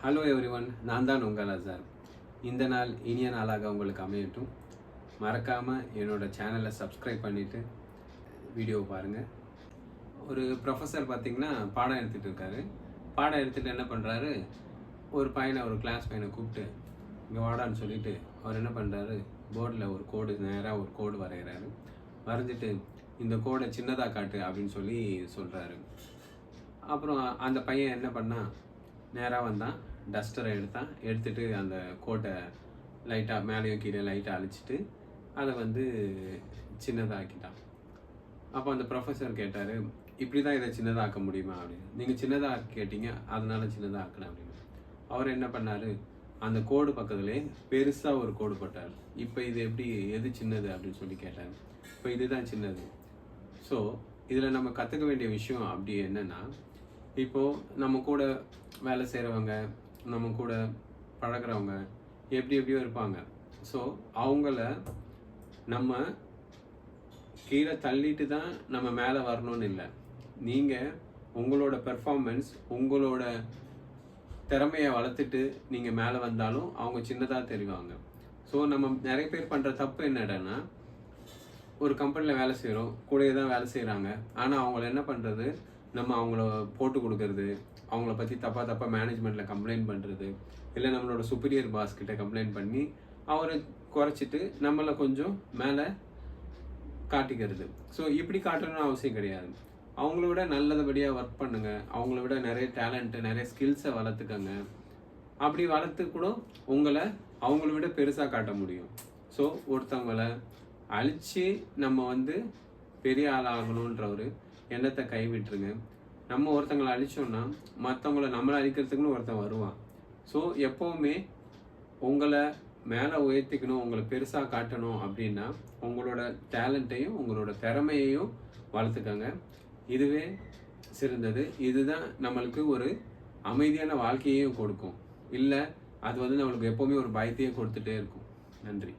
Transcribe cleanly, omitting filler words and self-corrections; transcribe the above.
Hello everyone, நான் தான் உங்கள் அசார். இந்த நாள் இனிய நாளாக உங்களுக்கு அமையட்டும். மறக்காமல் என்னோட சேனலை சப்ஸ்கிரைப் பண்ணிவிட்டு வீடியோவை பாருங்கள். ஒரு ப்ரொஃபஸர் பார்த்திங்கன்னா பாடம் எடுத்துகிட்டு இருக்காரு. பாடம் எடுத்துகிட்டு என்ன பண்ணுறாரு, ஒரு கிளாஸ் பையனை கூப்பிட்டு இங்கே வாடான்னு சொல்லிவிட்டு அவர் என்ன பண்ணுறாரு, போர்டில் நேராக ஒரு கோடு வரைகிறாரு. வரைஞ்சிட்டு இந்த கோடை சின்னதாக காட்டு அப்படின்னு சொல்கிறாரு. அப்புறம் அந்த பையன் என்ன பண்ணால் நேராக வந்தான், டஸ்டரை எடுத்துட்டு அந்த கோட்டை லைட்டாக மேலேயும் கீழே லைட்டாக அழிச்சிட்டு அதை சின்னதாக்கிட்டான். அப்போ அந்த ப்ரொஃபஸர் கேட்டார், இப்படி தான் இதை சின்னதாக்க முடியுமா அப்படின்னு. நீங்கள் சின்னதாக கேட்டீங்க, அதனால சின்னதாக ஆக்கினேன் அப்படின்னு. அவர் என்ன பண்ணார், அந்த கோடு பக்கத்துலேயே பெருசாக ஒரு கோடு போட்டார். இப்போ இது எப்படி, எது சின்னது அப்படின்னு கேட்டார். இப்போ இதுதான் சின்னது. ஸோ இதில் நம்ம கற்றுக்க வேண்டிய விஷயம் அப்படி என்னென்னா, இப்போது நம்ம கூட வேலை செய்கிறவங்க, நம்ம கூட பழகிறவங்க எப்படியோ இருப்பாங்க. ஸோ அவங்கள நம்ம கீழே தள்ளிட்டு தான் நம்ம மேலே வரணும்னு இல்லை. நீங்கள் உங்களோட பெர்ஃபார்மன்ஸ், உங்களோட திறமையை வளர்த்துட்டு நீங்கள் மேலே வந்தாலும் அவங்க சின்னதாக தெரிவாங்க. ஸோ நம்ம நிறைய பேர் பண்ணுற தப்பு என்னடனா, ஒரு கம்பெனியில் வேலை செய்கிறோம், கூடயே தான் வேலை செய்கிறாங்க. ஆனால் அவங்கள என்ன பண்ணுறது, நம்ம அவங்கள போட்டு கொடுக்கறது, அவங்கள பற்றி தப்பாக மேனேஜ்மெண்ட்டில் கம்ப்ளைண்ட் பண்ணுறது, இல்லை நம்மளோட சுப்பீரியர் பாஸ் கிட்ட கம்ப்ளைண்ட் பண்ணி அவரை குறைச்சிட்டு நம்மளை கொஞ்சம் மேலே காட்டிக்கிறது. ஸோ இப்படி காட்டணும்னு அவசியம் கிடையாது. அவங்கள விட நல்லபடியாக ஒர்க் பண்ணுங்கள், அவங்கள விட நிறைய டேலண்ட்டு, நிறைய ஸ்கில்ஸை வளர்த்துக்கங்க. அப்படி வளர்த்து கூட உங்களை அவங்கள விட பெருசாக காட்ட முடியும். ஸோ ஒருத்தவங்களை அழித்து நம்ம பெரிய ஆளாகணுன்ற ஒரு எண்ணத்தை கைவிட்டுருங்க. நம்ம ஒருத்தங்களை அழிச்சோம்னா மற்றவங்கள நம்மளை அழிக்கிறதுக்குன்னு ஒருத்தன் வருவான். ஸோ எப்போவுமே உங்களை மேலே உயர்த்திக்கணும், உங்களை பெருசாக காட்டணும் அப்படின்னா உங்களோட டேலண்ட்டையும் உங்களோட திறமையையும் வளர்த்துக்கங்க. இதுவே சிறந்தது. இதுதான் நம்மளுக்கு ஒரு அமைதியான வாழ்க்கையையும் கொடுக்கும். இல்லை அது நம்மளுக்கு எப்போவுமே ஒரு பயத்தையும் கொடுத்துட்டே இருக்கும். நன்றி.